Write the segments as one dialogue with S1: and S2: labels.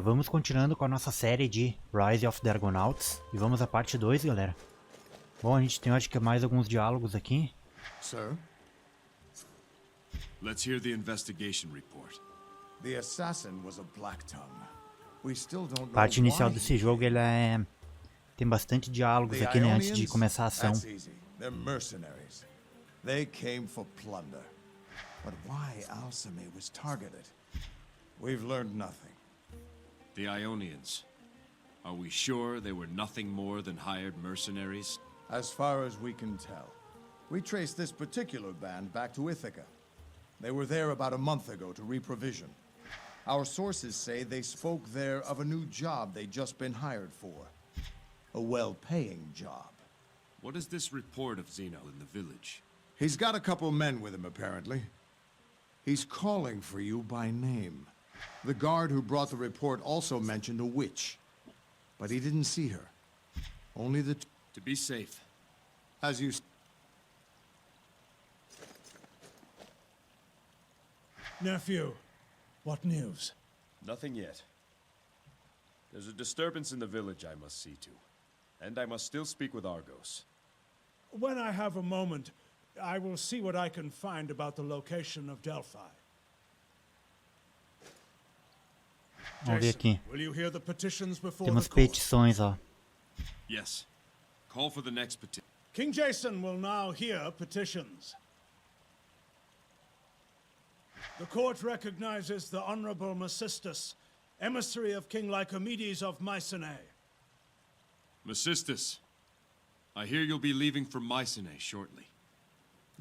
S1: Vamos continuando com a nossa série de Rise of the Argonauts. E vamos à parte 2, galera. Bom, a gente tem, acho que, mais alguns diálogos aqui.
S2: Sir?
S3: Let's hear the investigation report.
S2: The assassin was a Black Tongue. We still don't know
S1: A parte inicial
S2: why
S1: desse
S2: he
S1: jogo,
S2: came.
S1: ele é... tem bastante diálogos
S2: The
S1: aqui, né, antes de
S2: Ionians?
S1: começar a ação.
S2: That's easy. They're mercenaries. They came for plunder. But why Alcime was targeted? We've learned nothing.
S3: The Ionians. Are we sure they were nothing more than hired mercenaries?
S2: As far as we can tell. We traced this particular band back to Ithaca. They were there about a month ago to reprovision. Our sources say they spoke there of a new job they'd just been hired for. A well-paying job.
S3: What is this report of Zeno in the village?
S2: He's got a couple men with him, apparently. He's calling for you by name. The guard who brought the report also mentioned a witch. But he didn't see her. Only the...
S3: To be safe.
S2: As you...
S4: Nephew, what news?
S5: Nothing yet. There's a disturbance in the village I must see to. And I must still speak with Argos.
S4: When I have a moment, I will see what I can find about the location of Delphi.
S1: Vamos ver aqui.
S4: Will you hear the petitions before
S1: Temos
S4: the court?
S1: petições, ó.
S3: Yes. Call for the next petition.
S4: King Jason will now hear petitions. The court recognizes the Honorable Mesistus, emissary of King Lycomedes of Mycenae.
S3: Mesistus, I hear you'll be leaving for Mycenae shortly.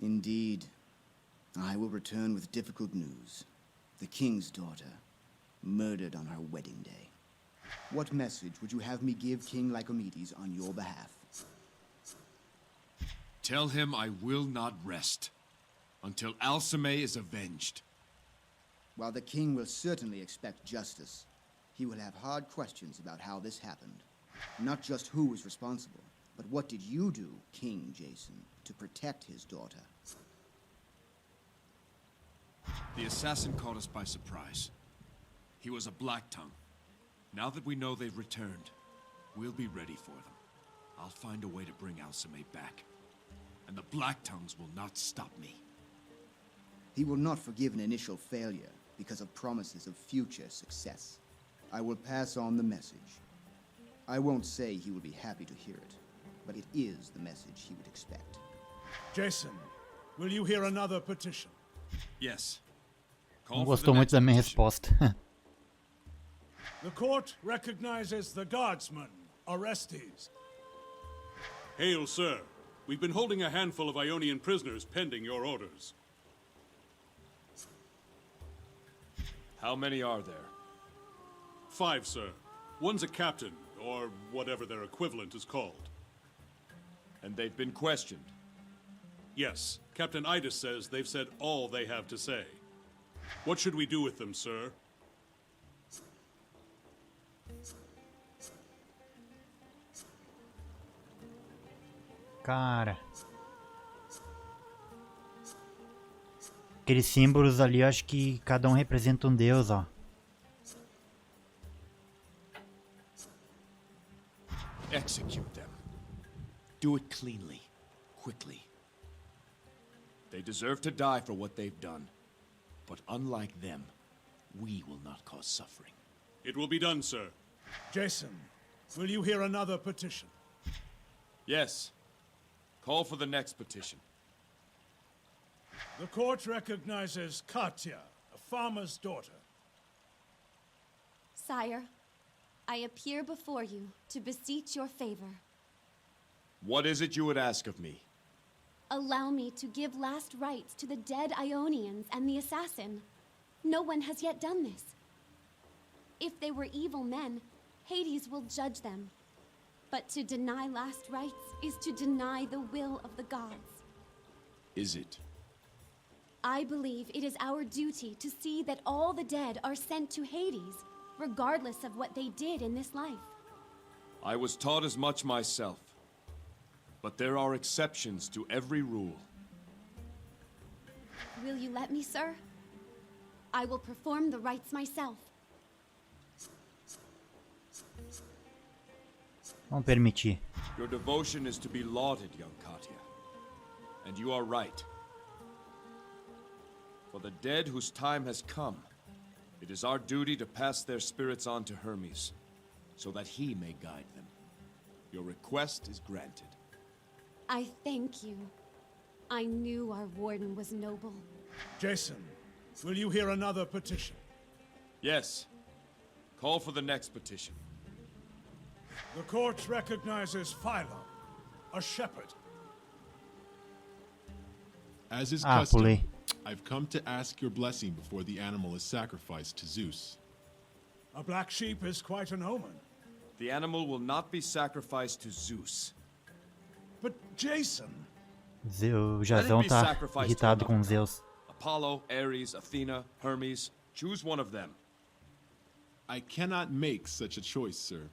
S6: Indeed. I will return with difficult news. The king's daughter, murdered on her wedding day. What message would you have me give King Lycomedes on your behalf?
S3: Tell him I will not rest until Alcime is avenged.
S6: While the king will certainly expect justice, he will have hard questions about how this happened. Not just who was responsible, but what did you do, King Jason, to protect his daughter?
S3: The assassin caught us by surprise. He was a Black Tongue. Now that we know they've returned, we'll be ready for them. I'll find a way to bring Alcime back. And the Black Tongues will not stop me.
S6: He will not forgive an initial failure because of promises of future success. I will pass on the message. I won't say he will be happy to hear it, but it is the message he would expect.
S4: Jason, will you hear another petition?
S3: Yes.
S1: Não
S3: Call for the
S1: gostou muito
S3: next
S1: da minha
S3: petition.
S1: resposta.
S4: The court recognizes the guardsman, Orestes.
S7: Hail, sir. We've been holding a handful of Ionian prisoners pending your orders.
S5: How many are there?
S7: 5, sir. One's a captain, or whatever their equivalent is called.
S5: And they've been questioned.
S7: Yes, Captain Idus says they've said all they have to say. What should we do with them, sir?
S1: Cara. Aqueles símbolos ali, eu acho que cada um representa um deus, ó.
S3: Execute them. Do it cleanly, quickly. They deserve to die for what they've done. But unlike them, we will not cause suffering.
S7: It will be done, sir.
S4: Jason, will you hear another petition?
S5: Yes. Call for the next petition.
S4: The court recognizes Katya, a farmer's daughter.
S8: Sire, I appear before you to beseech your favor.
S5: What is it you would ask of me?
S8: Allow me to give last rites to the dead Ionians and the assassin. No one has yet done this. If they were evil men, Hades will judge them. But to deny last rites is to deny the will of the gods.
S3: Is it?
S8: I believe it is our duty to see that all the dead are sent to Hades, regardless of what they did in this life.
S5: I was taught as much myself. But there are exceptions to every rule.
S8: Will you let me, sir? I will perform the rites myself.
S1: Vamos permitir.
S5: Your devotion is to be lauded, young Katya. And you are right. For the dead whose time has come, it is our duty to pass their spirits on to Hermes, so that he may guide them. Your request is granted.
S8: I thank you. I knew our warden was noble.
S4: Jason, will you hear another petition?
S5: Yes. Call for the next petition.
S4: The court recognizes Philo, a shepherd.
S9: As is
S1: Ah,
S9: custom,
S1: pulei.
S9: I've come to ask your blessing before the animal is sacrificed to Zeus.
S4: A black sheep is quite an omen.
S5: The animal will not be sacrificed to Zeus.
S4: But Jason,
S1: O Jazão tá irritado com Zeus.
S5: Apollo, Ares, Athena, Hermes. Choose one of them.
S9: I cannot make such a choice, sir.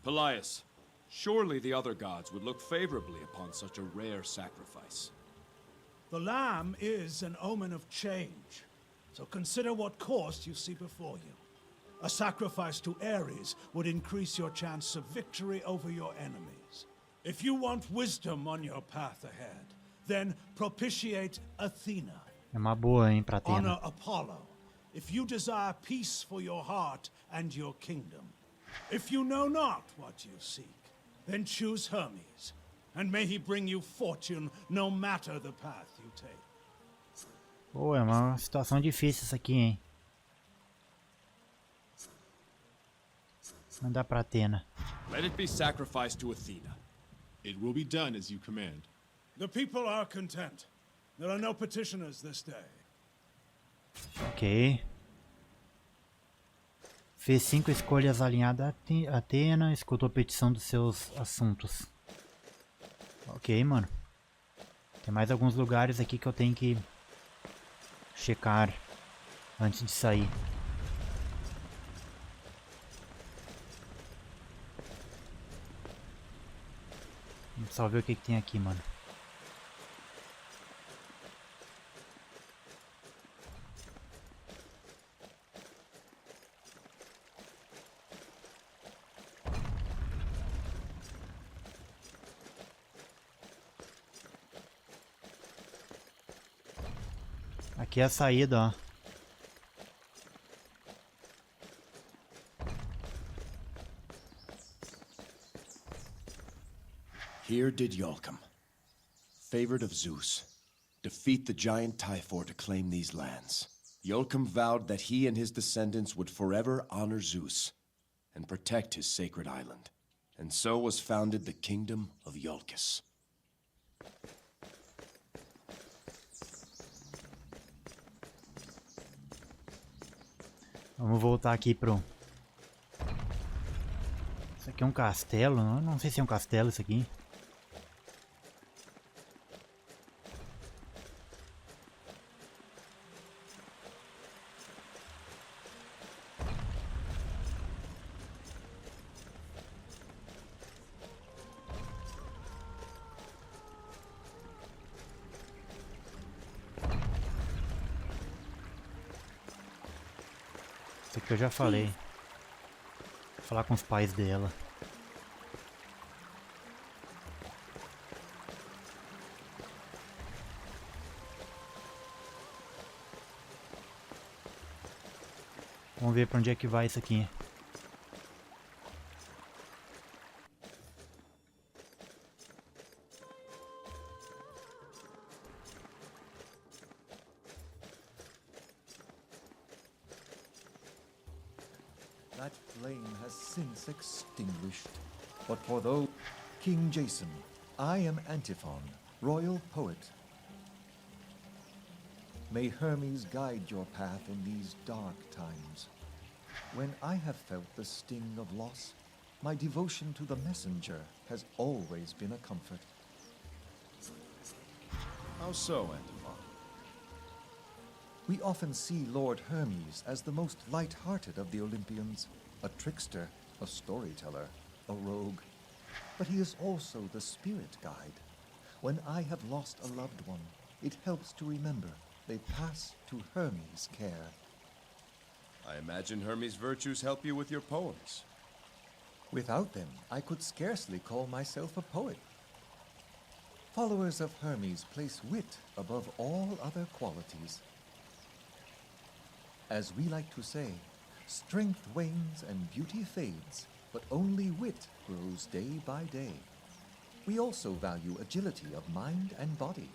S5: Pelias, surely the other gods would look favorably upon such a rare sacrifice.
S4: the lamb is an omen of change. So consider what course you see before you. A sacrifice to Ares would increase your chance of victory over your enemies. If you want wisdom on your path ahead, then propitiate Athena.
S1: É uma boa, hein, pra Atena.
S4: Honor Apollo, if you desire peace for your heart and your kingdom. If you know not what you seek, then choose Hermes, and may he bring you fortune no matter the path you take.
S1: Pô, é uma situação difícil isso aqui, hein. Mandar pra Atena.
S5: Let it be sacrificed to Athena.
S9: It will be done as you command.
S4: The people are content. There are no petitioners this day.
S1: Ok. Fez 5 escolhas alinhadas a Atena, escutou a petição dos seus assuntos. Ok, mano. Tem mais alguns lugares aqui que eu tenho que checar antes de sair. Vamos só ver o que tem aqui, mano. Aqui é a saída, ó.
S3: Here did Iolcum, favored of Zeus, defeat the giant Typhor to claim these lands. Iolcum vowed that he and his descendants would forever honor Zeus and protect his sacred island. And so was founded the kingdom of Iolcus.
S1: Vamos voltar aqui pro... Isso aqui é um castelo? Não sei se é um castelo isso aqui. Isso aqui eu já falei. Vou falar com os pais dela. Vamos ver pra onde é que vai isso aqui.
S10: That flame has since extinguished. But for those... King Jason, I am Antiphon, royal poet. May Hermes guide your path in these dark times. When I have felt the sting of loss, my devotion to the messenger has always been a comfort.
S5: How so, Antiphon?
S10: We often see Lord Hermes as the most light-hearted of the Olympians, a trickster, a storyteller, a rogue. But he is also the spirit guide. When I have lost a loved one, it helps to remember they pass to Hermes' care.
S5: I imagine Hermes' virtues help you with your poems.
S10: Without them, I could scarcely call myself a poet. Followers of Hermes place wit above all other qualities. As we like to say, strength wanes and beauty fades, but only wit grows day by day. We also value agility of mind and body.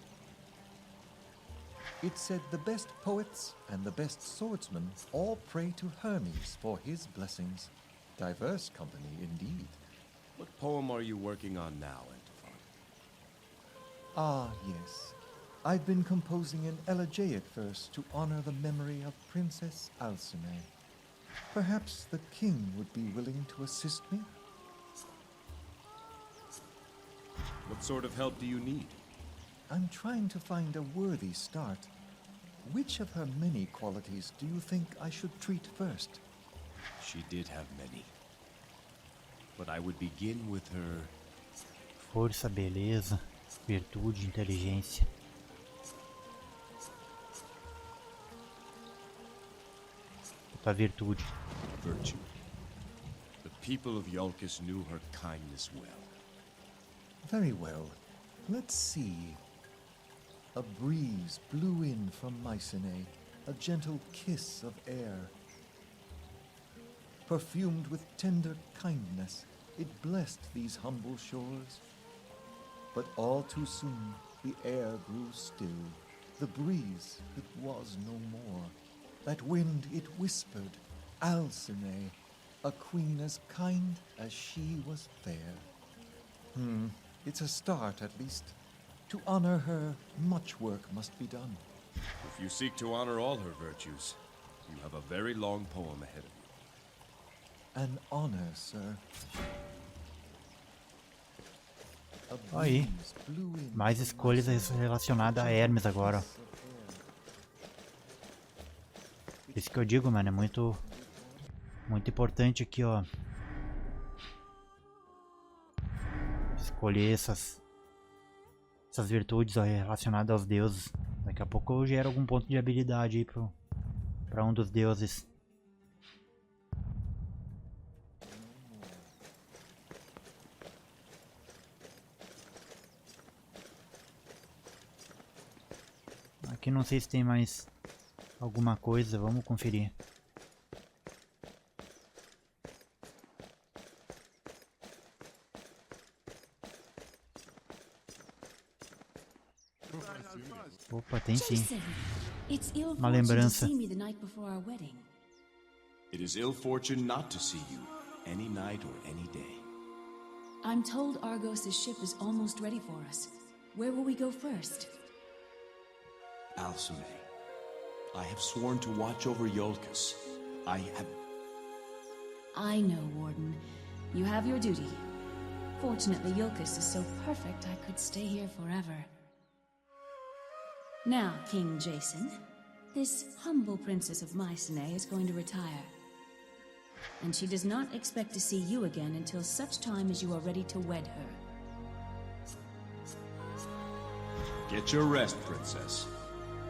S10: It's said the best poets and the best swordsmen all pray to Hermes for his blessings. Diverse company indeed.
S5: What poem are you working on now, Antiphon?
S10: Ah, yes. I've been composing an elegiac verse to honor the memory of Princess Alcime. Perhaps the king would be willing to assist me?
S5: What sort of help do you need?
S10: I'm trying to find a worthy start. Which of her many qualities do you think I should treat first?
S5: She did have many. But I would begin with her...
S1: Força, beleza, virtude, inteligência. Tua virtude.
S5: virtue. The people of Iolcus knew her kindness well.
S10: Very well. Let's see. A breeze blew in from Mycenae, a gentle kiss of air. Perfumed with tender kindness, it blessed these humble shores. But all too soon, the air grew still. The breeze, it was no more. That wind, it whispered, Alcime, a queen as kind as she was fair. It's a start, at least. To honor her, much work must be done.
S5: If you seek to honor all her virtues, you have a very long poem ahead of you.
S10: An honor, sir. A
S1: Aí,
S10: breeze blew in
S1: mais
S10: from
S1: escolhas
S10: Mycenae,
S1: relacionadas a Hermes agora.
S10: kiss of air.
S1: Isso que eu digo, mano, é muito importante aqui, ó. Escolher essas virtudes ó, relacionadas aos deuses. Daqui a pouco eu gero algum ponto de habilidade aí pra um dos deuses. Aqui não sei se tem mais alguma coisa, vamos conferir. Opa, tem sim.
S11: Jason, it's ill
S1: Uma
S11: fortune to
S1: lembrança.
S11: see me the night before our wedding.
S3: It is ill fortune not to see you, any night or any day.
S11: I'm told Argos' ship is almost ready for us. Where will we go first?
S3: Alcime, I have sworn to watch over Iolcus.
S11: I know, Warden. You have your duty. Fortunately, Iolcus is so perfect I could stay here forever. Now, King Jason, this humble princess of Mycenae is going to retire. And she does not expect to see you again until such time as you are ready to wed her.
S3: Get your rest, Princess.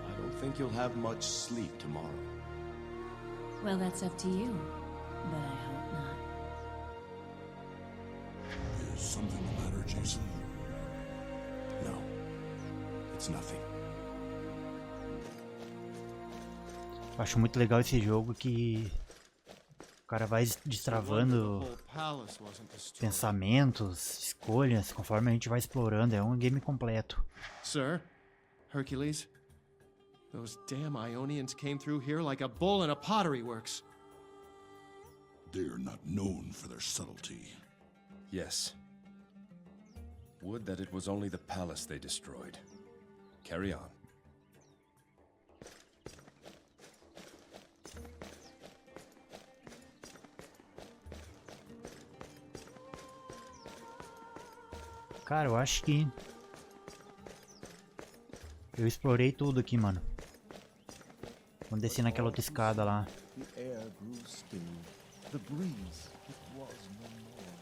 S3: I don't think you'll have much sleep tomorrow.
S11: Well, that's up to you, but I hope not.
S3: Is something the matter, Jason? No, it's nothing.
S1: Eu acho muito legal esse jogo que o cara vai destravando pensamentos, escolhas, conforme a gente vai explorando. É um game completo.
S12: Sir, Hercules, those damn Ionians came through here like a bull in a pottery works.
S13: They are not known for their subtlety.
S5: Yes. Would that it was only the palace they destroyed. Carry on.
S1: Cara, eu acho que eu explorei tudo aqui, mano. Vamos descer naquela outra escada lá.
S10: The air grew still. The breeze, it was no more.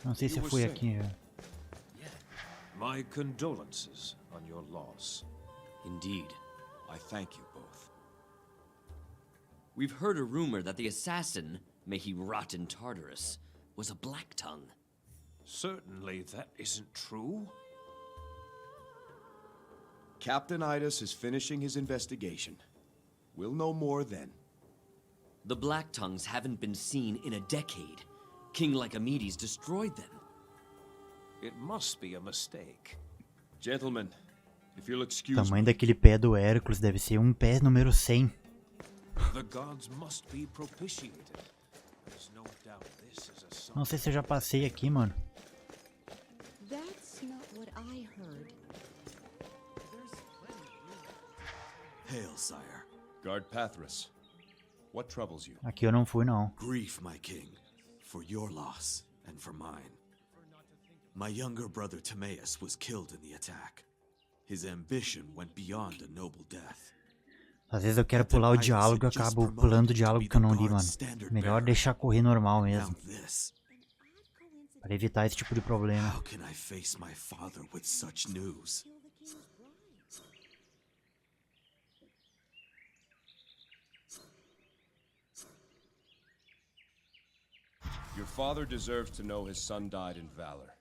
S1: Não sei se eu fui aqui.
S3: My condolences on your loss.
S14: Indeed.
S3: I thank you both.
S14: We've heard a rumor that the assassin, may he rot in Tartarus, was a Black Tongue.
S3: Certainly that isn't true.
S5: Captain Idas is finishing his investigation. We'll know more then.
S14: The Black Tongues haven't been seen in a decade. King Lycomedes destroyed them.
S3: It must be a mistake.
S5: Gentlemen, if you'll
S1: O
S5: excuse
S1: tamanho
S5: me.
S1: daquele pé do Hércules deve ser um pé número 100.
S3: The gods must be propitiated. There's no doubt this is a sign.
S1: Não sei se eu já passei aqui, mano.
S15: That's not what I heard.
S16: Hail, sire.
S5: Guard Pathras. What troubles you?
S1: Aqui eu não fui, não.
S16: Grief, my king, for your loss and for mine. My younger brother Timaeus was killed in the attack. His ambition went beyond a noble death.
S1: Às vezes eu quero pular o diálogo e acabo pulando o diálogo que eu não li, mano. Melhor deixar correr normal mesmo. Para evitar esse tipo de problema.
S16: How can I face my father with such news?
S5: Your father deserves to know his son died in valor.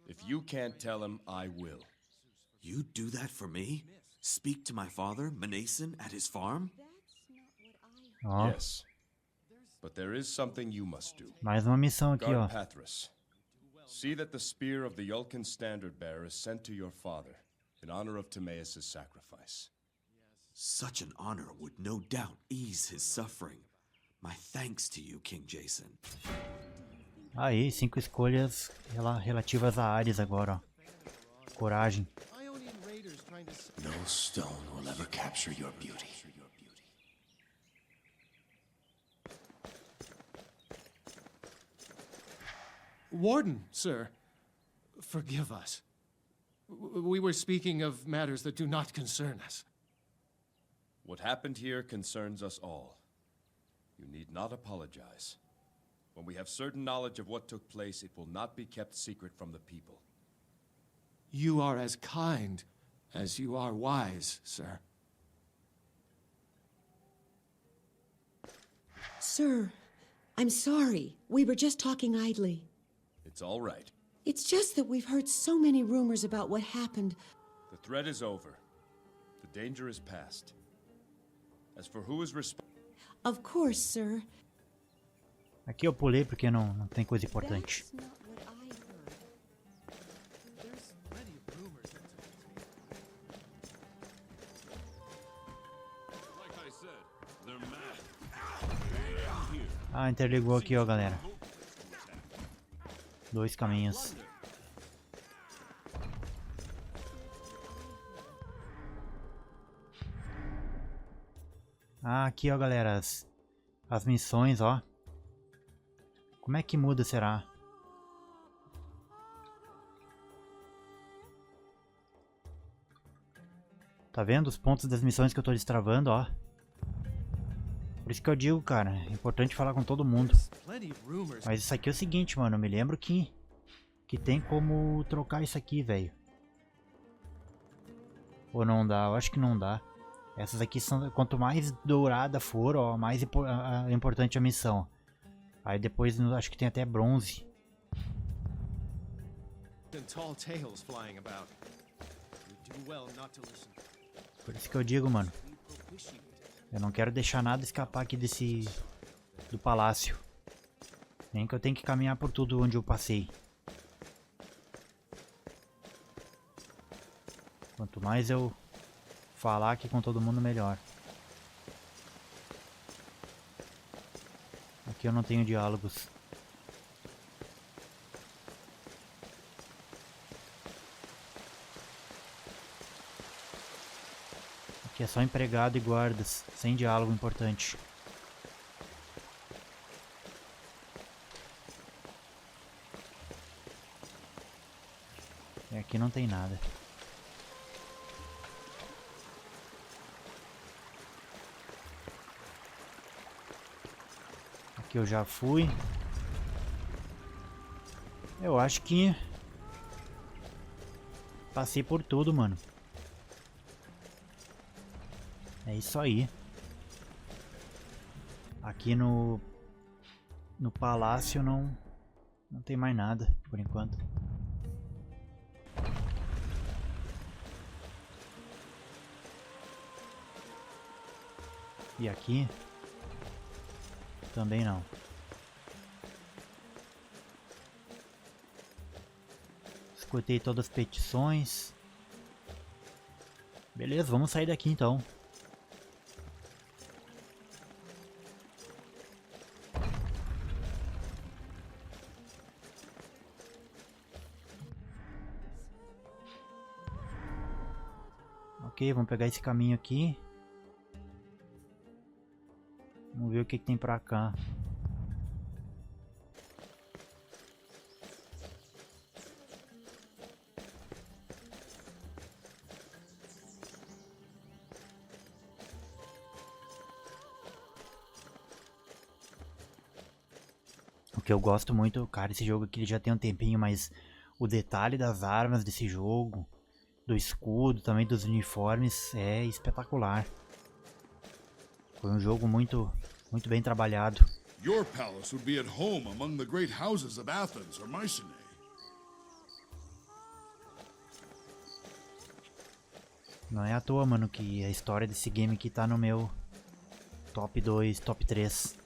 S5: If you can't tell him, I will.
S16: You do that for me? Speak to my father, Mnason, at his farm?
S1: Ó,
S5: Yes. But there is something you must do.
S1: mais uma missão aqui, ó.
S5: Guard Pathras. See that the spear of the Yulkin standard bearer is sent to your father in honor of Timaeus' sacrifice.
S16: Such an honor would no doubt ease his suffering. My thanks to you, King Jason.
S1: Aí, 5 escolhas relativas a Ares agora, ó. Coragem.
S13: No stone will ever capture your beauty.
S12: Warden, sir, forgive us. We were speaking of matters that do not concern us.
S5: What happened here concerns us all. You need not apologize. When we have certain knowledge of what took place, it will not be kept secret from the people.
S12: You are as kind as you are wise, sir.
S15: Sir, I'm sorry. We were just talking idly.
S5: It's all right.
S15: It's just that we've heard so many rumors about what happened.
S5: The threat is over. The danger is past. As for who is responsible...
S15: Of course, sir.
S1: Aqui eu pulei porque não tem coisa importante.
S15: That's not what I heard.
S12: There's plenty of rumors.
S3: Like I said, they're mad. Here.
S1: Ah, interligou aqui, ó, galera. 2 caminhos. Ah, aqui, ó, galera, as missões, ó. Como é que muda, será? Tá vendo os pontos das missões que eu tô destravando, ó. Por isso que eu digo, cara, é importante falar com todo mundo. Mas isso aqui é o seguinte, mano, eu me lembro que tem como trocar isso aqui, velho. Ou não dá? Eu acho que não dá. Essas aqui são, quanto mais dourada for, ó, mais importante a missão. Aí depois acho que tem até bronze. Por isso que eu digo, mano. Eu não quero deixar nada escapar aqui do palácio. Nem que eu tenha que caminhar por tudo onde eu passei. Quanto mais eu falar aqui com todo mundo, melhor. Aqui eu não tenho diálogos. Aqui é só empregado e guardas, sem diálogo importante. E aqui não tem nada. Aqui eu já fui. Eu acho que passei por tudo, mano. É isso aí. Aqui no palácio não tem mais nada por enquanto. E aqui também não. Escutei todas as petições. Beleza, vamos sair daqui então. Ok, vamos pegar esse caminho aqui. Vamos ver o que tem pra cá. O que eu gosto muito, cara, esse jogo aqui ele já tem um tempinho, mas o detalhe das armas desse jogo, do escudo, também dos uniformes, é espetacular. Foi um jogo muito bem trabalhado.
S17: Your palace would be at home among the great houses of Athens or Mycenae.
S1: Não é à toa, mano, que a história desse game aqui tá no meu top 2, top 3.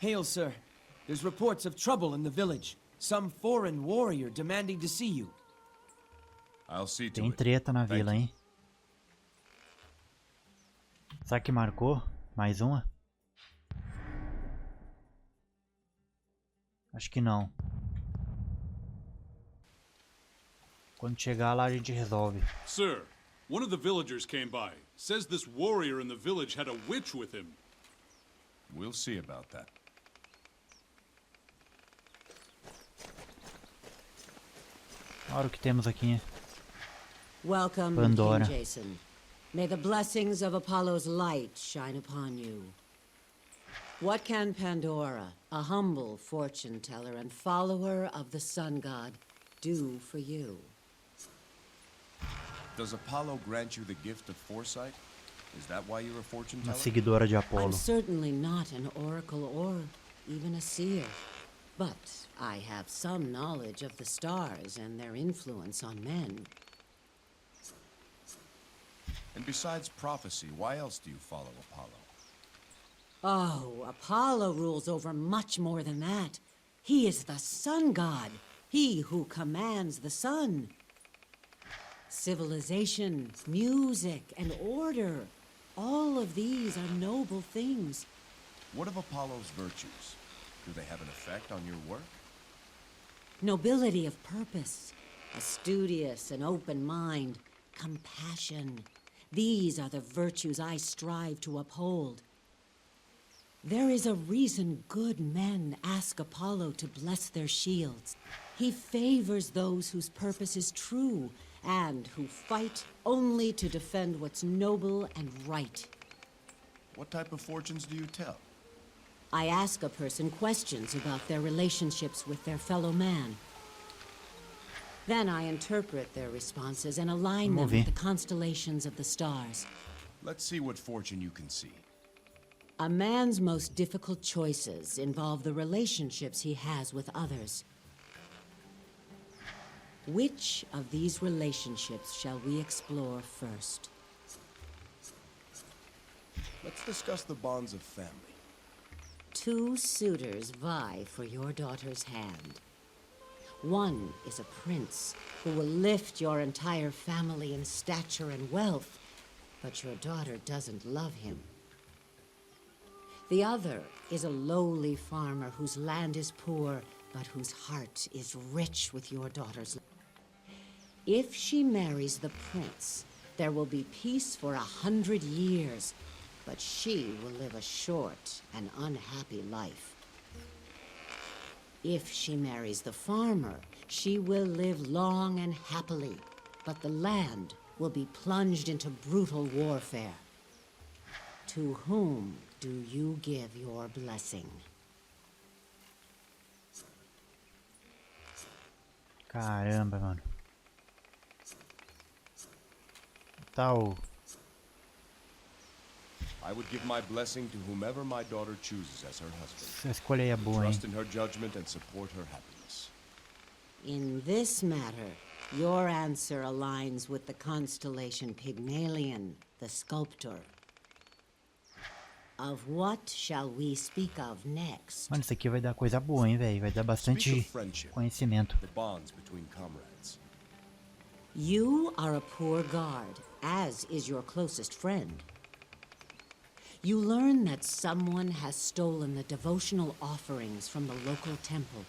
S18: Hail, sir. There's reports of trouble in the village. Some foreign warrior demanding to see you.
S3: I'll see to
S1: Tem
S3: it.
S1: treta na vila, hein? Será que marcou? Mais uma? Acho que não. Quando chegar lá a gente resolve.
S7: Sir, one of the villagers came by. Says this warrior in the village had a witch with him.
S3: We'll see about that.
S1: Olha o que temos aqui.
S15: Welcome,
S1: Pandora.
S15: King Jason. May the blessings of Apollo's light shine upon you. What can Pandora, a humble fortune teller and follower of the sun god, do for you?
S5: Does Apollo grant you the gift of foresight? Is that why you're a fortune
S1: Uma
S5: teller?
S1: seguidora de
S15: I'm
S1: Apolo.
S15: certainly not an oracle or even a seer, but I have some knowledge of the stars and their influence on men.
S5: And besides prophecy, why else do you follow Apollo?
S15: Oh, Apollo rules over much more than that. He is the sun god, he who commands the sun. Civilization, music, and order, all of these are noble things.
S5: What of Apollo's virtues? Do they have an effect on your work?
S15: Nobility of purpose, a studious and open mind, compassion. These are the virtues I strive to uphold. There is a reason good men ask Apollo to bless their shields. He favors those whose purpose is true and who fight only to defend what's noble and right.
S5: What type of fortunes do you tell?
S15: I ask a person questions about their relationships with their fellow man. Then I interpret their responses and align them with the constellations of the stars.
S5: Let's see what fortune you can see.
S15: A man's most difficult choices involve the relationships he has with others. Which of these relationships shall we explore first?
S5: Let's discuss the bonds of family.
S15: Two suitors vie for your daughter's hand. One is a prince who will lift your entire family in stature and wealth, but your daughter doesn't love him. The other is a lowly farmer whose land is poor, but whose heart is rich with your daughter's. If she marries the prince, there will be peace for 100 years, but she will live a short and unhappy life. If she marries the farmer, she will live long and happily, but the land will be plunged into brutal warfare. To whom do you give your blessing?
S1: Caramba, mano. Tal.
S5: I would give my blessing to whomever my daughter chooses as her husband.
S1: Essa escolha aí é boa, hein?
S5: Trust in her judgment and support her happiness.
S15: In this matter, your answer aligns with the constellation Pygmalion, the sculptor. Of what shall we speak of next?
S1: Mano, isso aqui vai dar coisa boa, hein, velho? Vai dar bastante conhecimento.
S5: The bonds between comrades.
S15: You are a poor guard, as is your closest friend. You learn that someone has stolen the devotional offerings from the local temple.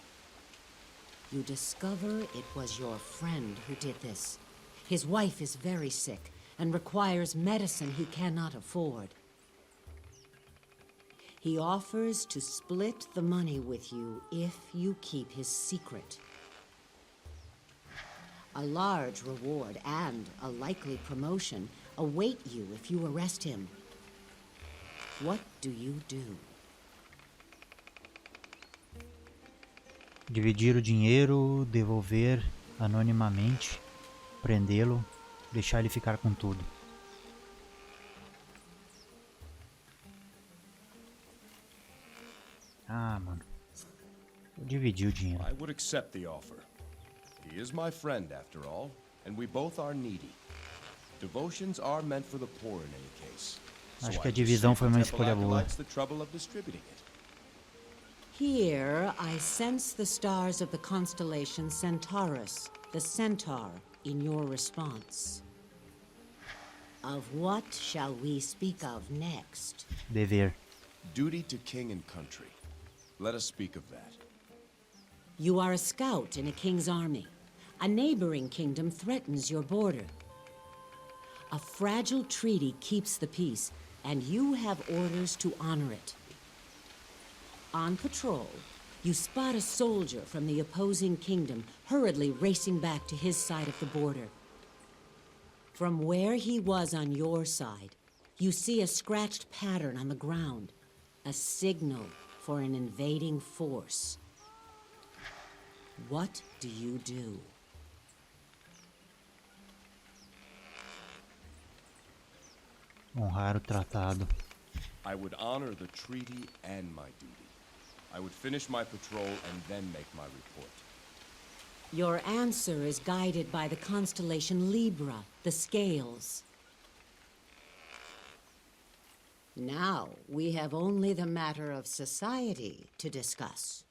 S15: You discover it was your friend who did this. His wife is very sick and requires medicine he cannot afford. He offers to split the money with you if you keep his secret. A large reward and a likely promotion await you if you arrest him. What do you do?
S1: Dividir o dinheiro, devolver anonimamente, prendê-lo, deixar ele ficar com tudo. Ah, mano. Vou dividir o dinheiro.
S5: I would accept the offer. He is my friend, after all, and we both are needy. Devotions are meant for the poor in any case.
S1: Acho que a divisão foi uma escolha boa.
S5: The trouble of distributing it.
S15: Here, I sense the stars of the constellation Centaurus, the centaur, in your response. Of what shall we speak of next?
S1: Dever.
S5: Duty to king and country. Let us speak of that.
S15: You are a scout in a king's army. A neighboring kingdom threatens your border. A fragile treaty keeps the peace, and you have orders to honor it. On patrol, you spot a soldier from the opposing kingdom hurriedly racing back to his side of the border. From where he was on your side, you see a scratched pattern on the ground, a signal for an invading force. What do you do?
S1: Honrar o tratado.
S5: I would honor the treaty and my duty. I would finish my patrol and then make my report.
S15: Your answer is guided by the constellation Libra, the scales. Now, we have only the matter of society to discuss.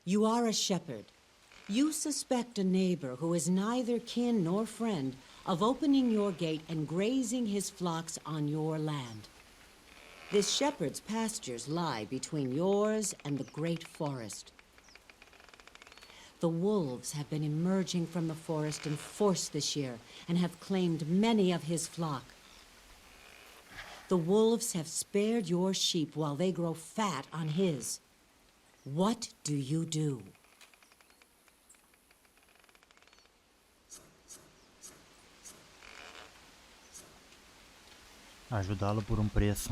S15: You are a shepherd. You suspect a neighbor who is neither kin nor friend of opening your gate and grazing his flocks on your land. This shepherd's pastures lie between yours and the great forest. The wolves have been emerging from the forest in force this year and have claimed many of his flock. The wolves have spared your sheep while they grow fat on his. What do you do?
S1: Ajudá-lo por preço.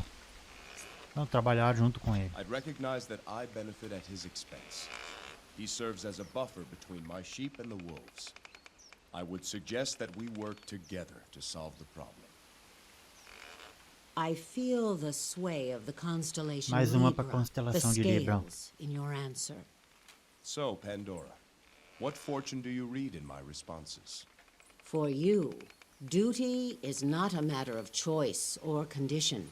S1: Não, trabalhar junto com ele.
S5: I'd recognize that I benefit at his expense. He serves as a buffer between my sheep and the wolves. I would suggest that we work together to solve the problem.
S15: I feel the sway of the constellation
S1: Mais uma
S15: Libra,
S1: pra constelação
S15: the
S1: de Libra.
S15: scales in your answer.
S5: So, Pandora, what fortune do you read in my responses?
S15: For you, duty is not a matter of choice or condition.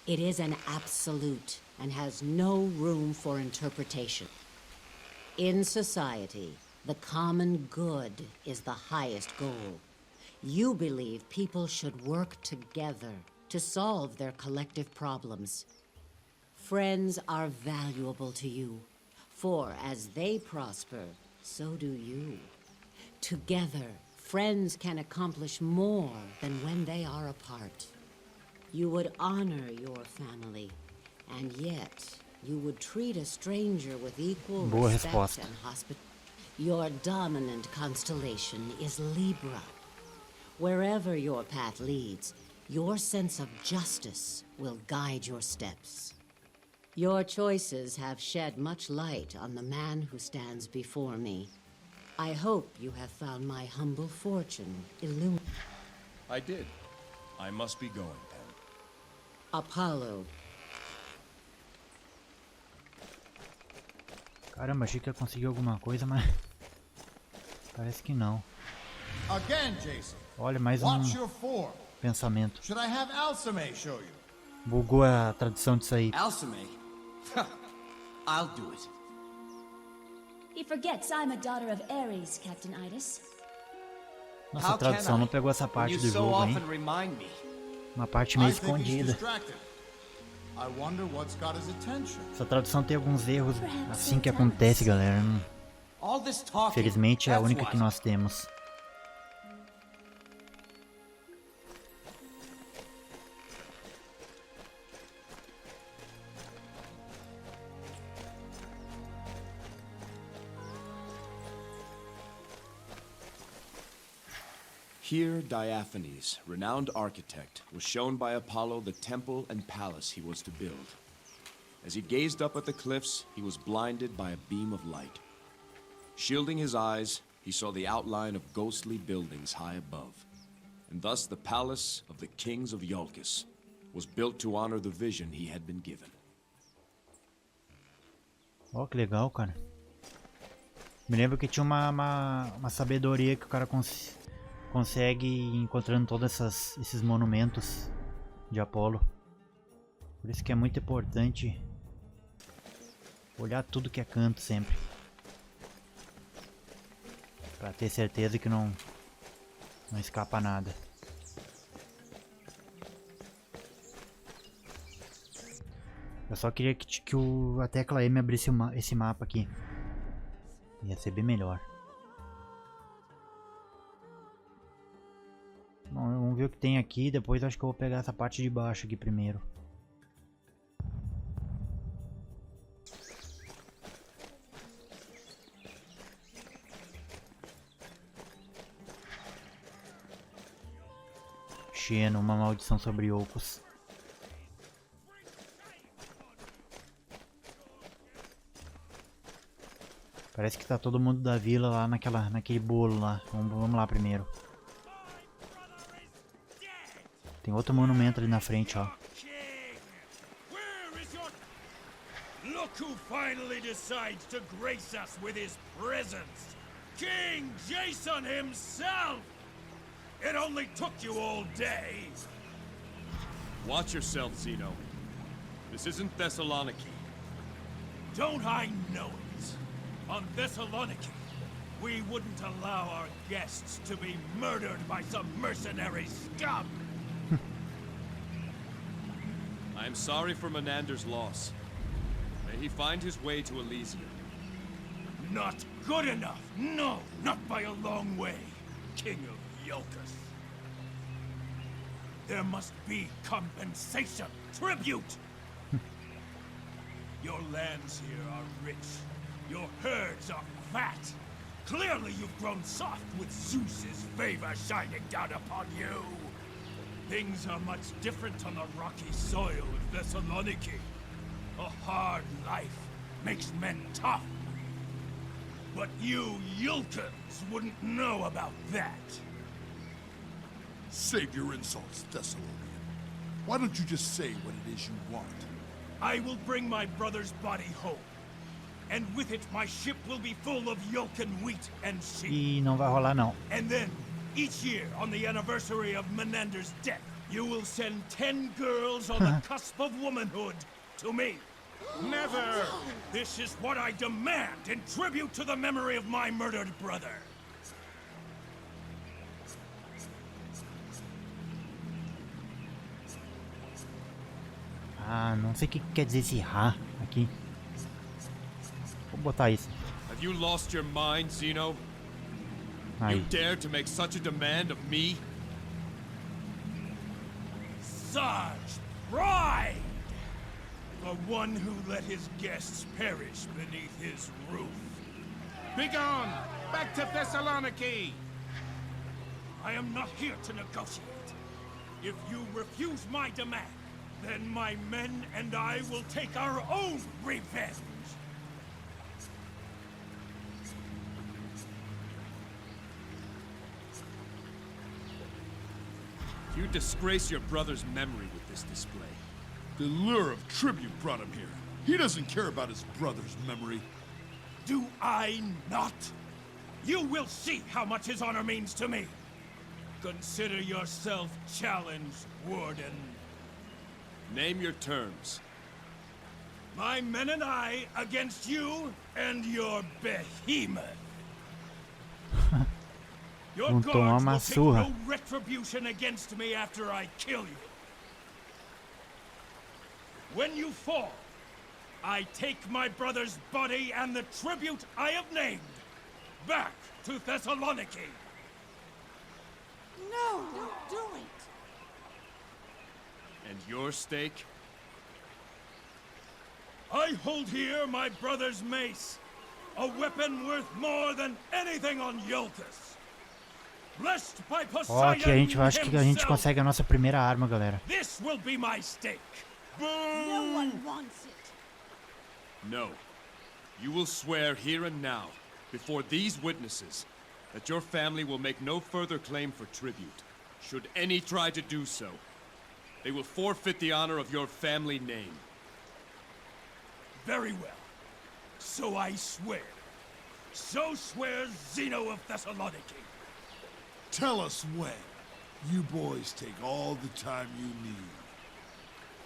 S15: It is an absolute and has no room for interpretation. In society, the common good is the highest goal. You believe people should work together to solve their collective problems. Friends are valuable to you, for as they prosper, so do you. Together, friends can accomplish more than when they are apart. You would honor your family, and yet you would treat a stranger with equal
S1: Boa
S15: respect
S1: resposta.
S15: and hospitality. Your dominant constellation is Libra. Wherever your path leads, your sense of justice will guide your steps. Your choices have shed much light on the man who stands before me. I hope you have found my humble fortune illuminated.
S5: I did. I must be going, then.
S15: Apollo.
S1: Caramba, achei que ia conseguir alguma coisa, mas parece que não.
S2: Again, Jason.
S1: Olha, mais
S2: Watch your form.
S1: pensamento.
S2: Should I have Alcime show you?
S1: Bugou a tradução disso aí.
S18: Alcime? I'll do it.
S11: He forgets I'm a daughter of Ares, Captain Idas.
S1: Nossa, a tradução não pegou essa parte do jogo, hein? Uma parte meio escondida. Essa tradução tem alguns erros assim que acontece, galera. Felizmente é a única que nós temos.
S3: Here, Diaphanes, renowned architect, was shown by Apollo the temple and palace he was to build. As he gazed up at the cliffs, he was blinded by a beam of light. Shielding his eyes, he saw the outline of ghostly buildings high above. And thus the palace of the kings of Iolcus was built to honor the vision he had been given.
S1: Ó, que legal, cara. Me lembro que tinha uma sabedoria que o cara consegue ir encontrando todos esses monumentos de Apolo. Por isso que é muito importante olhar tudo que é canto sempre. Pra ter certeza que não escapa nada. Eu só queria que a tecla M abrisse esse mapa aqui. Ia ser bem melhor. Bom, vamos ver o que tem aqui, depois acho que eu vou pegar essa parte de baixo aqui primeiro. Xeno, uma maldição sobre Iolcus. Parece que tá todo mundo da vila lá naquele bolo lá. Vamos lá primeiro. Tem outro monumento ali na frente, ó.
S19: Look who finally decides to grace us with his presence. King Jason himself! It only took you all day.
S5: Watch yourself, Zeno. This isn't Thessaloniki.
S19: Don't I know it? On Thessaloniki, we wouldn't allow our guests to be murdered by some mercenary scum.
S5: I am sorry for Menander's loss. May he find his way to Elysium.
S19: Not good enough. No, not by a long way, King of Iolcus. There must be compensation, tribute. Your lands here are rich. Your herds are fat. Clearly you've grown soft with Zeus's favor shining down upon you. Things are much different on the rocky soil of Thessaloniki. A hard life makes men tough. But you Iolcans wouldn't know about that.
S17: Save your insults, Thessalonian. Why don't you just say what it is you want?
S19: I will bring my brother's body home. And with it, my ship will be full of Iolcan wheat and sheep.
S1: E não vai rolar não.
S19: And then, each year, on the anniversary of Menander's death, you will send 10 girls on the cusp of womanhood to me. Never! This is what I demand in tribute to the memory of my murdered brother.
S1: Ah, não sei o que quer dizer esse Ra aqui. Vou botar isso.
S5: Have you lost your mind, Zeno?
S1: Aí.
S5: You dare to make such a demand of me?
S19: Such pride! The one who let his guests perish beneath his roof.
S20: Begone! Back to Thessaloniki!
S19: I am not here to negotiate. If you refuse my demand, Then my men and I will take our own revenge.
S3: You disgrace your brother's memory with this display.
S17: The lure of tribute brought him here. He doesn't care about his brother's memory.
S19: Do I not? You will see how much his honor means to me. Consider yourself challenged, Warden.
S3: Name your terms.
S19: My men and I against you and your behemoth. Your guards will take no retribution against me after I kill you. When you fall, I take my brother's body and the tribute I have named back to Thessaloniki.
S15: No, don't do it.
S3: And your stake?
S19: I hold here my brother's mace, a weapon worth more than anything on Iolcus. Blessed by Poseidon.
S1: Ó, aqui a gente acho que a gente consegue a nossa primeira arma, galera.
S19: This will be my stake.
S15: No one wants it.
S3: No. You will swear here and now, before these witnesses, that your family will make no further claim for tribute. Should any try to do so, they will forfeit the honor of your family name.
S19: Very well. So I swear. So swears Zeno of Thessaloniki.
S17: Tell us when. You boys take all the time you need.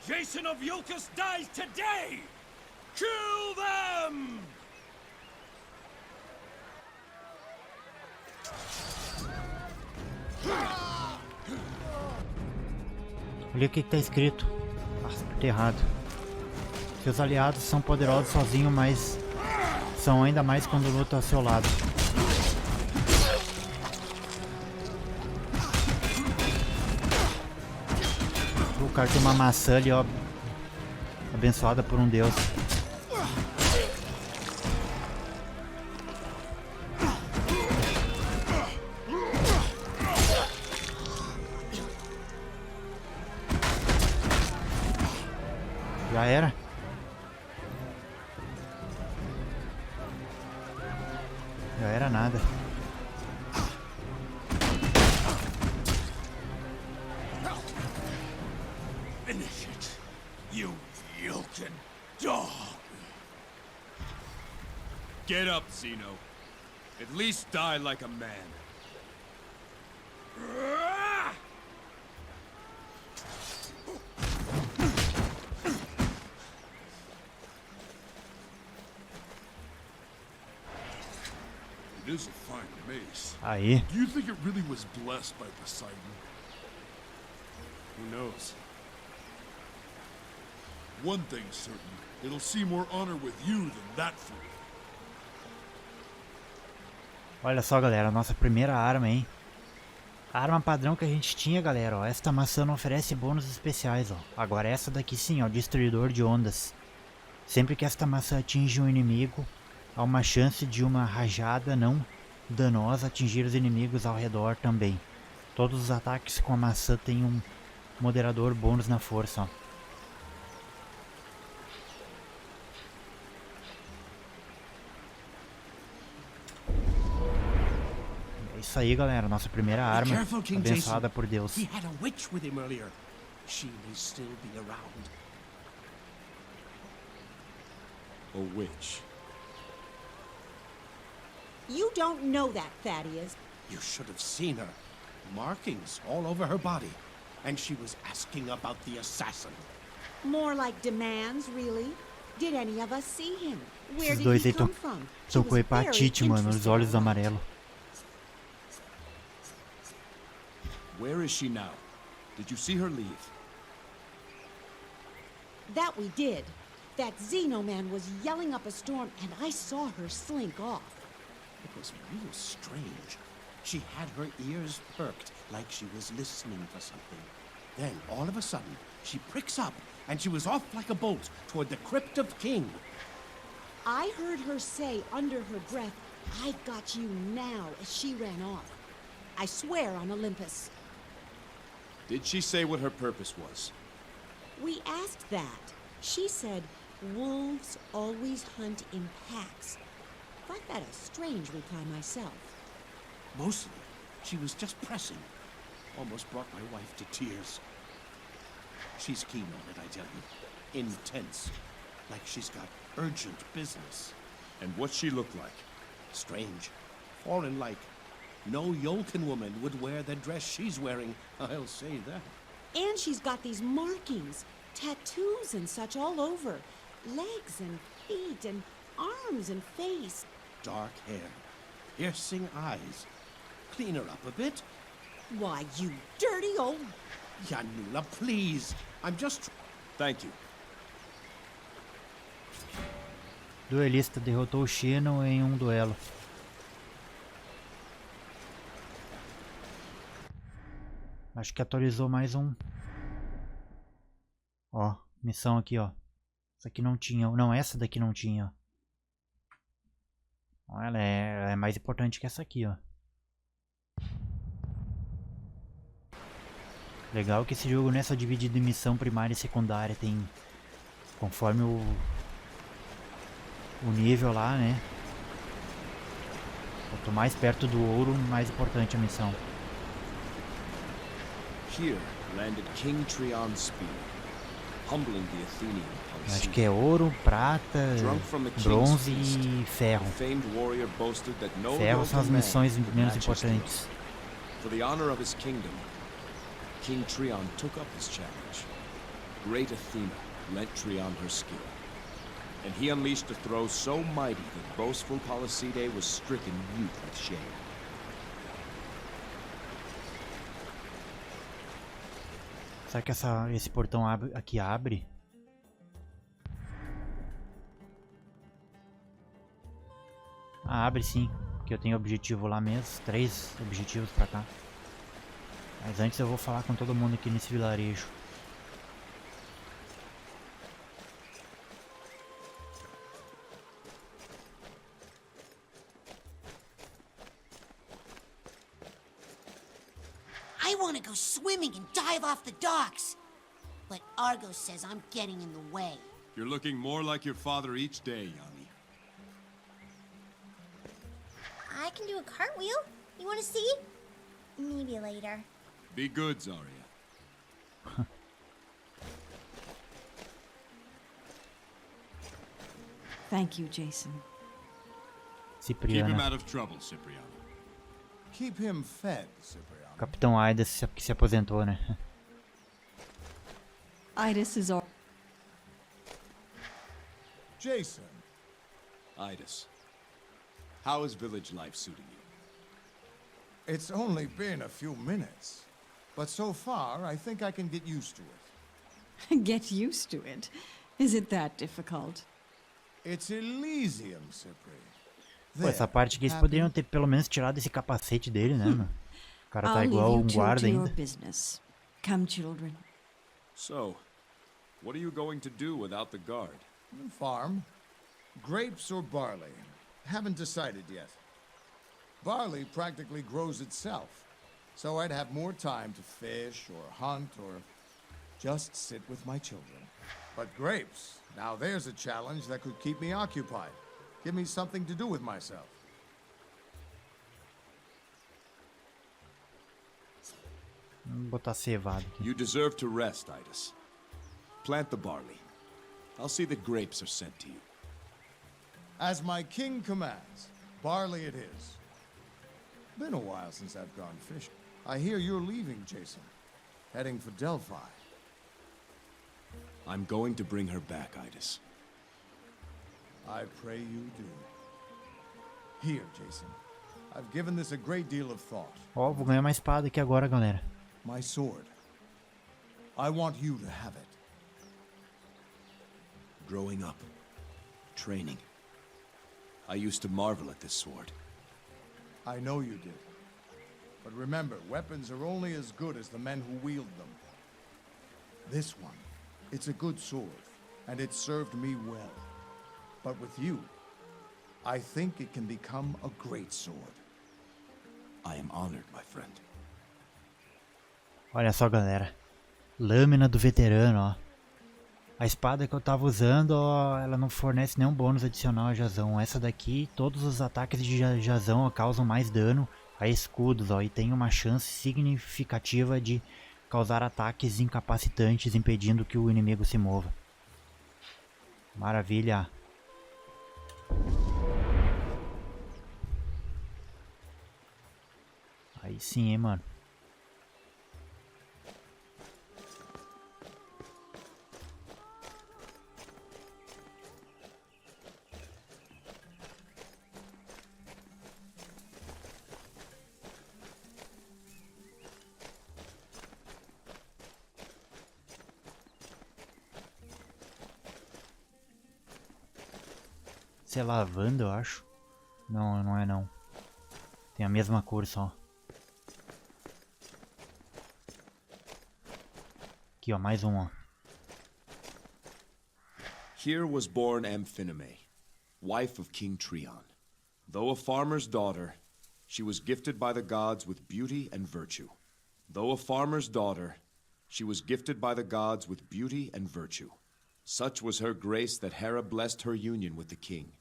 S19: Jason of Iolcus dies today! Kill them!
S1: Olha o que tá escrito. Nossa, apertei errado. Seus aliados são poderosos sozinhos, mas são ainda mais quando lutam ao seu lado. O cara tem uma maçã ali, ó. Abençoada por um deus. Já era? Já era nada.
S19: Finish it, you Iolcan dog!
S3: Get up, Zeno. At least die like a man.
S17: It is a fine mace.
S1: Aí.
S17: Do you think it really was blessed by Poseidon?
S3: Who knows?
S17: One thing's certain. It'll see more honor with you than that fool.
S1: Olha só, galera, a nossa primeira arma, hein? A arma padrão que a gente tinha, galera, ó. Esta maçã não oferece bônus especiais, ó. Agora essa daqui sim, ó, destruidor de ondas. Sempre que esta maçã atinge um inimigo, há uma chance de uma rajada não danosa atingir os inimigos ao redor também. Todos os ataques com a maçã têm um moderador bônus na força, ó. É isso aí, galera, nossa primeira arma, abençoada por Deus.
S20: He had a witch with him earlier. She may still be around.
S16: A witch.
S15: You don't know that, Thaddeus.
S20: You should have seen her. Markings all over her body. And she was asking about the assassin.
S15: More like demands, really. Did any of us see him? Where
S1: Esses
S15: did
S1: dois
S15: he
S1: aí
S15: come from?
S1: estão com hepatite, mano, os olhos amarelos.
S3: Where is she now? Did you see her leave?
S15: That we did. That Xeno man was yelling up a storm, and I saw her slink off.
S20: It was real strange. She had her ears perked, like she was listening for something. Then, all of a sudden, she pricks up, and she was off like a bolt toward the Crypt of King.
S15: I heard her say under her breath, "I've got you now," as she ran off. I swear on Olympus.
S3: Did she say what her purpose was?
S15: We asked that. She said wolves always hunt in packs. I find that a strange reply myself.
S20: Mostly, she was just pressing. Almost brought my wife to tears. She's keen on it, I tell you. Intense. Like she's got urgent business.
S5: And what's she look like?
S20: Strange. Foreign-like. No Yolkin woman would wear the dress she's wearing, I'll say that.
S15: And she's got these markings, tattoos and such all over. Legs and feet and arms and face.
S20: Dark hair. Piercing eyes. Clean her up a bit.
S15: Why, you dirty old...
S20: Yanula, please. I'm just...
S5: Thank you.
S1: Duelista derrotou o Shinon em um duelo. Acho que atualizou mais um. Ó, missão aqui, ó. Essa aqui não tinha. Não, essa daqui não tinha. Ó, ela é mais importante que essa aqui, ó. Legal que esse jogo não é só dividido em missão primária e secundária. Tem... Conforme o nível lá, né? Quanto mais perto do ouro, mais importante a missão.
S3: Here landed King Trion's spear, humbling the Athenian policy.
S1: Acho que é ouro, prata, bronze e ferro. Ferro são as missões menos importantes.
S3: For the honor of his kingdom, King Trion took up this challenge. Great Athena lent Trion her skill, and he unleashed a throw so mighty that boastful Polyside was stricken mute with shame.
S1: Será que esse portão aqui abre? Ah, abre sim, porque eu tenho objetivo lá mesmo, 3 objetivos pra cá. Mas antes eu vou falar com todo mundo aqui nesse vilarejo.
S21: I want to go swimming and dive off the docks. But Argos says I'm getting in the way.
S3: You're looking more like your father each day, Yanni.
S22: I can do a cartwheel. You want to see? Maybe later.
S3: Be good, Zarya.
S11: Thank you, Jason.
S3: Keep him out of trouble, Cipriano.
S2: Keep him fed, Cipriano.
S1: Capitão Aidas que se aposentou, né?
S11: Aidas is our...
S2: Jason.
S3: Aidas, how is village life suiting you?
S2: It's only been a few minutes. But so far, I think I can get used to it.
S11: Get used to it? Is it that difficult?
S2: It's Elysium, Cipri.
S1: Pô, essa parte aqui eles poderiam ter pelo menos tirado esse capacete dele, né, mano? O cara tá igual um guarda ainda.
S11: Come, children.
S3: So, what are you going to do without the guard?
S2: Farm. Grapes or barley. Haven't decided yet. Barley practically grows itself, so I'd have more time to fish or hunt or just sit with my children. But grapes, now there's a challenge that could keep me occupied. Give me something to do with myself.
S1: Vamos botar cevado aqui.
S3: You deserve to rest, Aidas. Plant the barley. I'll see that grapes are sent to you.
S2: As my king commands, barley it is. Been a while since I've gone fishing. I hear you're leaving, Jason. Heading for Delphi.
S3: I'm going to bring her back, Aidas.
S2: I pray you do. Here, Jason. I've given this a great deal of thought.
S1: Ó, vou ganhar uma espada aqui agora, galera.
S2: My sword. I want you to have it.
S3: Growing up, training, I used to marvel at this sword.
S2: I know you did. But remember, weapons are only as good as the men who wield them. This one, it's a good sword, and it served me well. But with you, I think it can become a great sword.
S3: I am honored, my friend.
S1: Olha só, galera. Lâmina do veterano, ó. A espada que eu tava usando, ó, ela não fornece nenhum bônus adicional a Jazão. Essa daqui, todos os ataques de Jazão causam mais dano a escudos, ó, e tem uma chance significativa de causar ataques incapacitantes, impedindo que o inimigo se mova. Maravilha! Aí sim, hein, mano. Isso é lavanda, eu acho. Não, não é não. Tem a mesma cor só. Aqui, ó, mais um, ó.
S3: Here was born Amphiname, wife of King Trion. Though a farmer's daughter, she was gifted by the gods with beauty and virtue. Though a farmer's daughter, she was gifted by the gods with beauty and virtue. Such was her grace that Hera blessed her union with the king.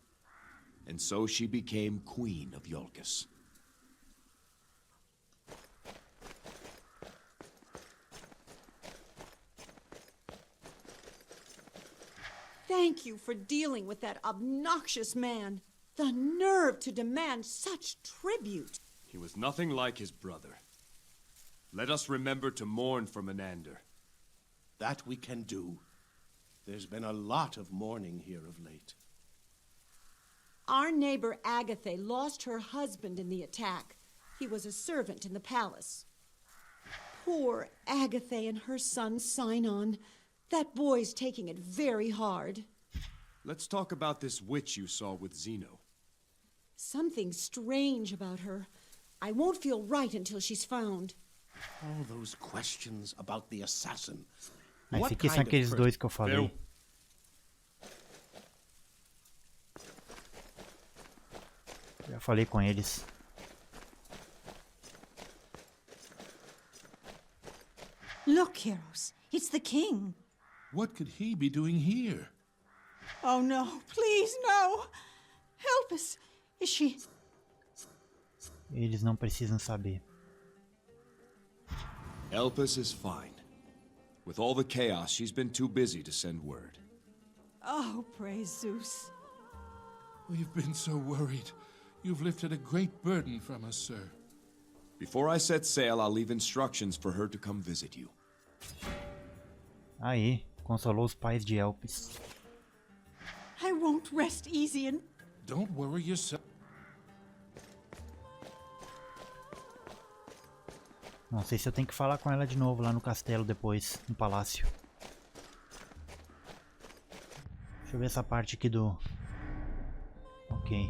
S3: And so she became Queen of Iolcus.
S6: Thank you for dealing with that obnoxious man. The nerve to demand such tribute.
S3: He was nothing like his brother. Let us remember to mourn for Menander.
S20: That we can do. There's been a lot of mourning here of late.
S6: Our neighbor Agatha lost her husband in the attack. He was a servant in the palace. Poor Agatha and her son Sinon. That boy's taking it very hard.
S3: Let's talk about this witch you saw with Zeno.
S6: Something strange about her. I won't feel right until she's found.
S20: All those questions about the assassin.
S1: Esse aqui são aqueles dois que eu falei. Já falei com eles.
S6: Look, Heroes. It's the king.
S17: What could he be doing here?
S6: Oh, no. Please, no. Help us. Is she...
S1: Eles não precisam saber.
S3: Elpis is fine. With all the chaos, she's been too busy to send word.
S6: Oh, praise Zeus.
S17: We've been so worried. You've lifted a great burden from us, sir.
S3: Before I set sail, I'll leave instructions for her to come visit you.
S1: Aí, consolou os pais de Elpis.
S6: I won't rest easy and...
S17: Don't worry yourself.
S1: Não sei se eu tenho que falar com ela de novo lá no castelo depois, no palácio. Deixa eu ver essa parte aqui do... Ok.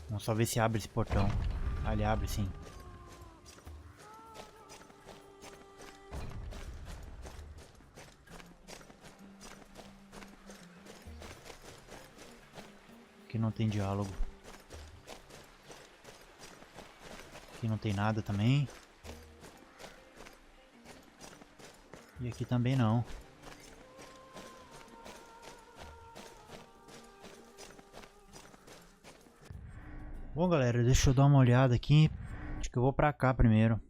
S1: Vamos só ver se abre esse portão. Ah, ele abre sim. Aqui não tem diálogo. Aqui não tem nada também. E aqui também não. Bom, galera, deixa eu dar uma olhada aqui. Acho que eu vou pra cá primeiro.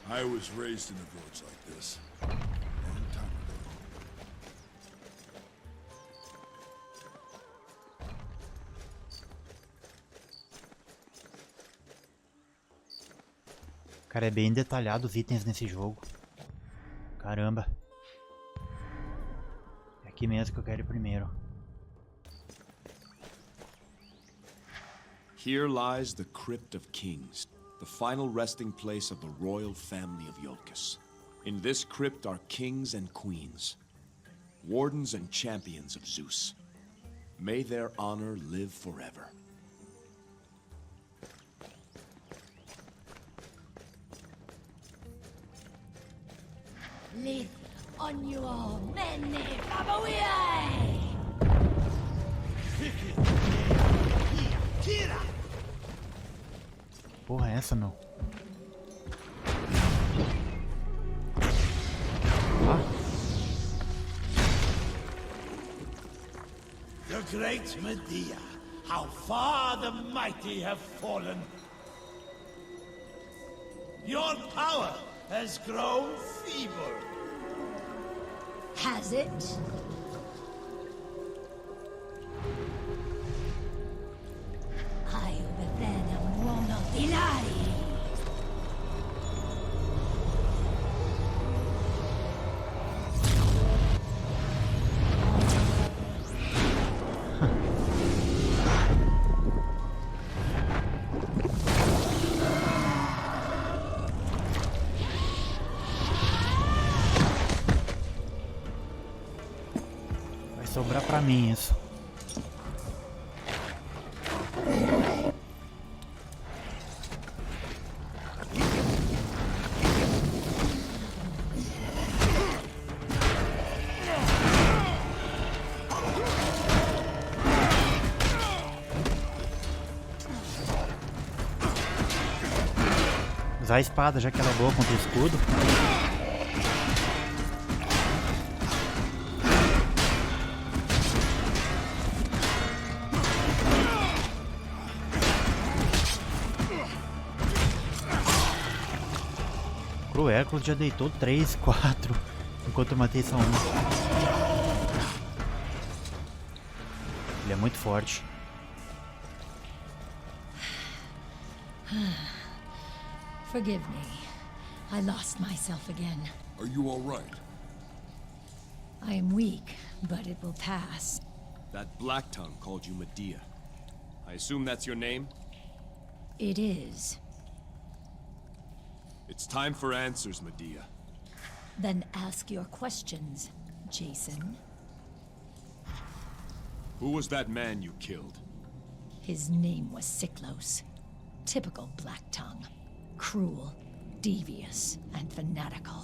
S17: I was raised in a village like this. A long time ago.
S1: Cara, é bem detalhado os itens nesse jogo. Caramba. É aqui mesmo que eu quero ir primeiro.
S3: Here lies the Crypt of Kings, the final resting place of the royal family of Iolcus. In this crypt are kings and queens. Wardens and champions of Zeus. May their honor live forever.
S8: Live on your many Babawiai!
S1: Porra, é essa, meu?
S19: The great Medea, how far the mighty have fallen. Your power has grown feeble.
S8: Has it? I overthrow one of the lies.
S1: Vai sobrar pra mim isso. Usar a espada, já que ela é boa contra o escudo. O Hércules já deitou 3, 4, enquanto eu matei só um. Ele é muito forte.
S8: Forgive me. I lost myself again.
S17: Are you all right?
S8: I am weak, but it will pass.
S3: That Black Tongue called you Medea. I assume that's your name?
S8: It is.
S3: It's time for answers, Medea.
S8: Then ask your questions, Jason.
S3: Who was that man you killed?
S8: His name was Siklos. Typical Black Tongue. Cruel, devious, and fanatical.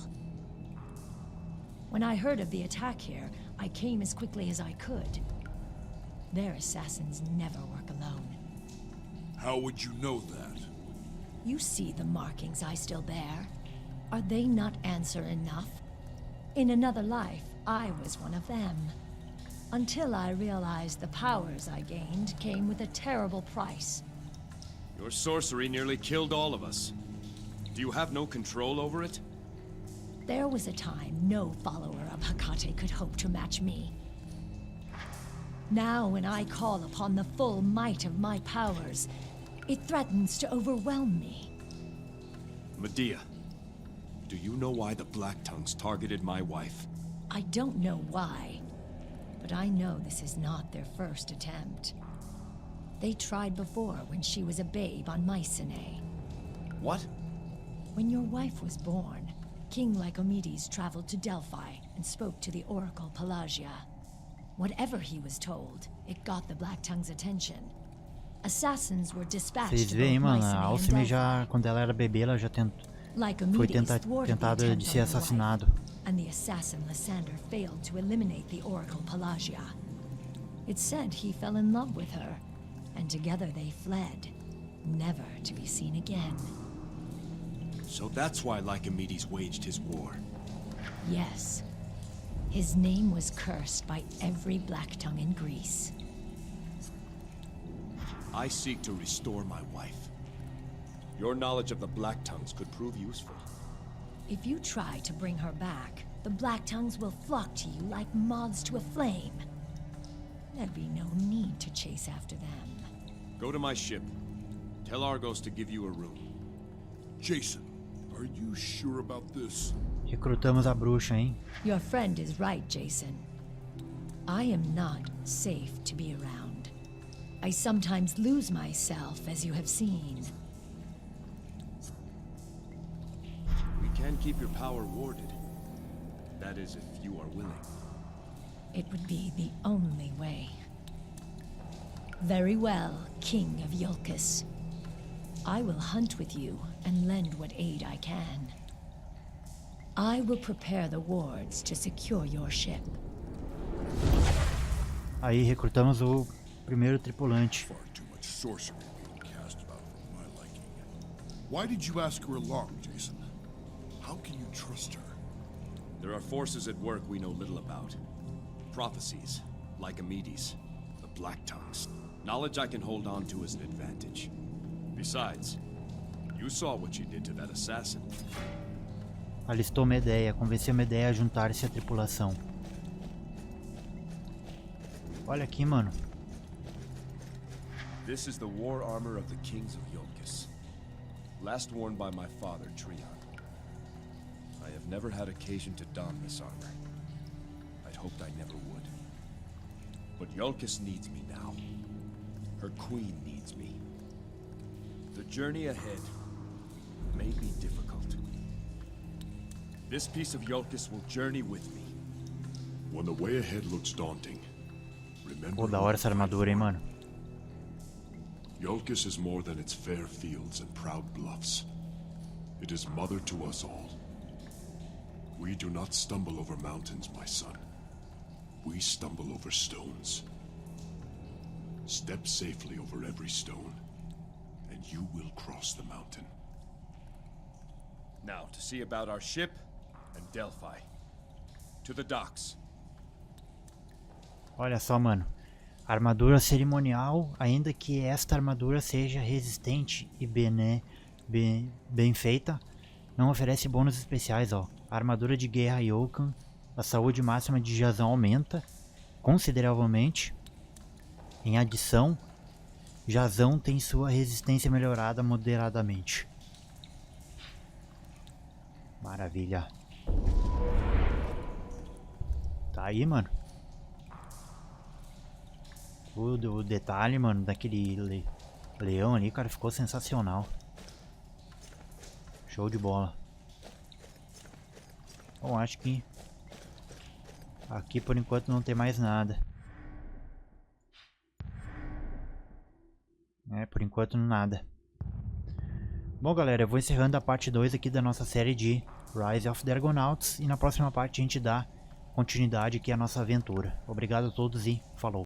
S8: When I heard of the attack here, I came as quickly as I could. Their assassins never work alone.
S17: How would you know that?
S8: You see the markings I still bear. Are they not answer enough? In another life, I was one of them. Until I realized the powers I gained came with a terrible price.
S3: Your sorcery nearly killed all of us. Do you have no control over it?
S8: There was a time no follower of Hecate could hope to match me. Now when I call upon the full might of my powers, it threatens to overwhelm me.
S3: Medea, do you know why the Black Tongues targeted my wife?
S8: I don't know why, but I know this is not their first attempt. They tried before when she was a babe on Mycenae.
S3: What?
S8: When your wife was born, King Lycomedes traveled to Delphi and spoke to the Oracle Pelagia. Whatever he was told, it got the Black Tongue's attention. Assassins were dispatched
S1: Vocês
S8: to
S1: veem,
S8: both
S1: mano, a
S8: Mycenae and
S1: Alcime
S8: Delphi.
S1: já, quando ela era bebê, ela já foi tentada de ser assassinado.
S8: And the assassin Lysander failed to eliminate the Oracle Pelagia. It said he fell in love with her, and together they fled, never to be seen again.
S3: So that's why Lycomedes waged his war.
S8: Yes. His name was cursed by every Black Tongue in Greece.
S3: I seek to restore my wife. Your knowledge of the Black Tongues could prove useful.
S8: If you try to bring her back, the Black Tongues will flock to you like moths to a flame. There'd be no need to chase after them.
S3: Go to my ship. Tell Argos to give you a room.
S17: Jason, are you sure about this?
S1: Recrutamos a bruxa, hein?
S8: Your friend is right, Jason. I am not safe to be around. I sometimes lose myself, as you have seen.
S3: We can keep your power warded. That is, if you are willing.
S8: it would be the only way. Very well, King of Iolcus. I will hunt with you and lend what aid I can. I will prepare the wards to secure your ship.
S1: Aí recrutamos o primeiro tripulante.
S17: Far too much sorcery being cast about for my liking. Why did you ask her along, Jason? How can you trust her?
S3: There are forces at work we know little about. Prophecies, Lycomedes, the Black Tongues. Knowledge I can hold on to as an advantage. Besides, you saw what she did to that assassin.
S1: Alistou Medeia, convenceu Medeia a juntar-se à tripulação. Olha aqui, mano.
S5: This is the war armor of the kings of Iolcus. Last worn by my father, Trion. I have never had occasion to don this armor. I'd hoped I never would. But Iolcus needs me now. Her queen needs me. The journey ahead may be difficult. This piece of Iolcus will journey with me.
S17: When the way ahead looks daunting, remember.
S1: Pô, da hora essa armadura, hein, mano.
S17: Iolcus is more than its fair fields and proud bluffs. It is mother to us all. We do not stumble over mountains, my son. We stumble over stones. Step safely over every stone, and you will cross the mountain.
S5: Now, to see about our ship and Delphi. To the docks.
S1: Olha só, mano. Armadura cerimonial, ainda que esta armadura seja resistente e bem feita, não oferece bônus especiais, ó. A armadura de guerra Yokan, a saúde máxima de Jazão aumenta consideravelmente. Em adição, Jazão tem sua resistência melhorada moderadamente. Maravilha. Tá aí, mano. O detalhe, mano, daquele leão ali, cara, ficou sensacional. Show de bola. Bom, acho que aqui por enquanto não tem mais nada. Por enquanto nada. Bom, galera, eu vou encerrando a parte 2 aqui da nossa série de Rise of the Argonauts. E na próxima parte a gente dá continuidade aqui à nossa aventura. Obrigado a todos e falou.